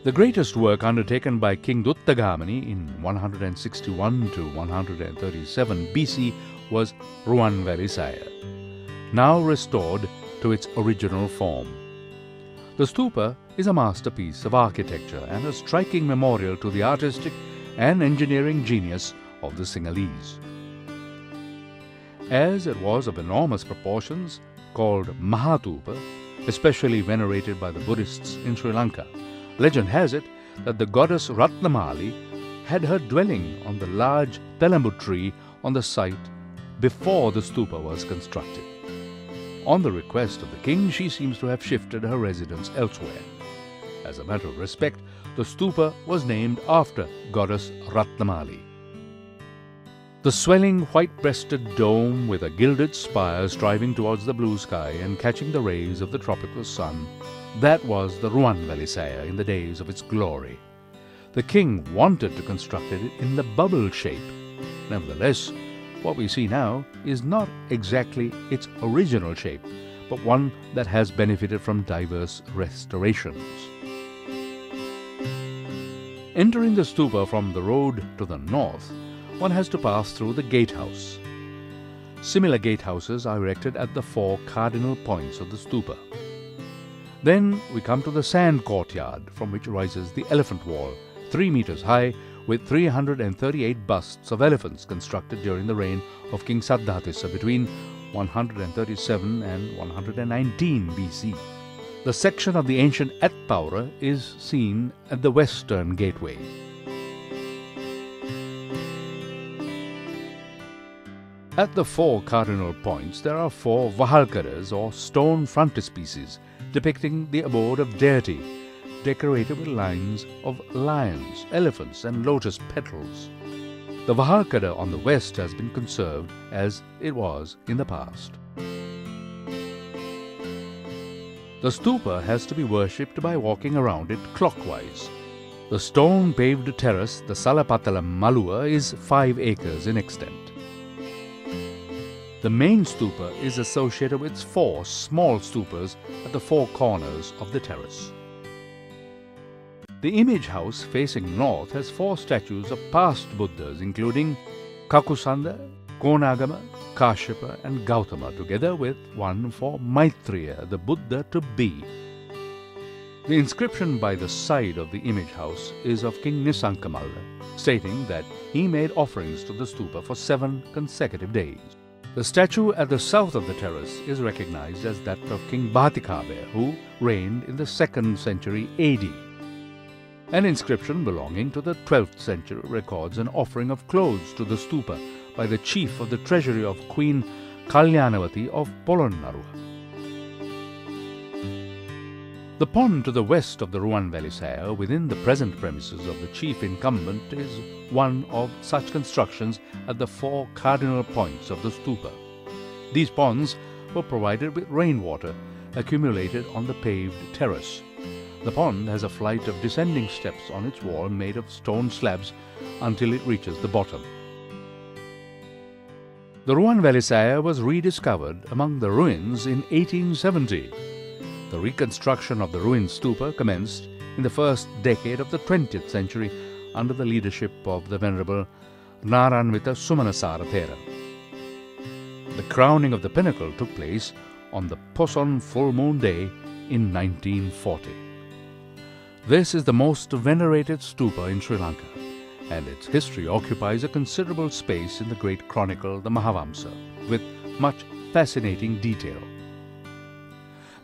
The greatest work undertaken by King Dutugamunu in 161 to 137 BC was Ruwanwelisaya, now restored to its original form. The stupa is a masterpiece of architecture and a striking memorial to the artistic and engineering genius of the Sinhaleese. As it was of enormous proportions, called Mahatupa, especially venerated by the Buddhists in Sri Lanka, legend has it that the goddess Ratnamali had her dwelling on the large Telambu Tree on the site before the stupa was constructed. On the request of the king, she seems to have shifted her residence elsewhere. As a matter of respect, the stupa was named after goddess Ratnamali. The swelling white-breasted dome with a gilded spire striving towards the blue sky and catching the rays of the tropical sun, that was the Ruwanwelisaya in the days of its glory. The king wanted to construct it in the bubble shape. Nevertheless, what we see now is not exactly its original shape, but one that has benefited from diverse restorations. Entering the stupa from the road to the north, one has to pass through the gatehouse. Similar gatehouses are erected at the 4 cardinal points of the stupa. Then we come to the sand courtyard, from which rises the elephant wall, 3 meters high, with 338 busts of elephants constructed during the reign of King Siddhartha between 137 and 119 BC. The section of the ancient Atpaura is seen at the western gateway. At the 4 cardinal points there are 4 vahalkaras or stone frontispieces depicting the abode of deity, decorated with lines of lions, elephants and lotus petals. The vahalkara on the west has been conserved as it was in the past. The stupa has to be worshipped by walking around it clockwise. The stone-paved terrace, the Salapatalam Malua, is 5 acres in extent. The main stupa is associated with 4 small stupas at the 4 corners of the terrace. The image house facing north has 4 statues of past Buddhas, including Kakusanda, Konagama, Kashyapa and Gautama, together with one for Maitreya, the Buddha to be. The inscription by the side of the image house is of King Nisankamalla, stating that he made offerings to the stupa for 7 consecutive days. The statue at the south of the terrace is recognized as that of King Bhatikabe, who reigned in the 2nd century AD. An inscription belonging to the 12th century records an offering of clothes to the stupa by the chief of the treasury of Queen Kalyanavati of Polonnaruwa. The pond to the west of the Ruwanwelisaya, within the present premises of the chief incumbent, is one of such constructions at the 4 cardinal points of the stupa. These ponds were provided with rainwater accumulated on the paved terrace. The pond has a flight of descending steps on its wall made of stone slabs until it reaches the bottom. The Ruwanwelisaya was rediscovered among the ruins in 1870. The reconstruction of the ruined stupa commenced in the first decade of the 20th century under the leadership of the Venerable Naranvita Sumanasara Thera. The crowning of the pinnacle took place on the Poson full moon day in 1940. This is the most venerated stupa in Sri Lanka, and its history occupies a considerable space in the great chronicle, the Mahavamsa, with much fascinating detail.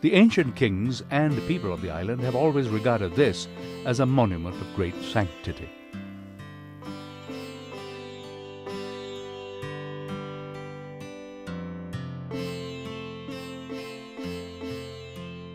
The ancient kings and people of the island have always regarded this as a monument of great sanctity.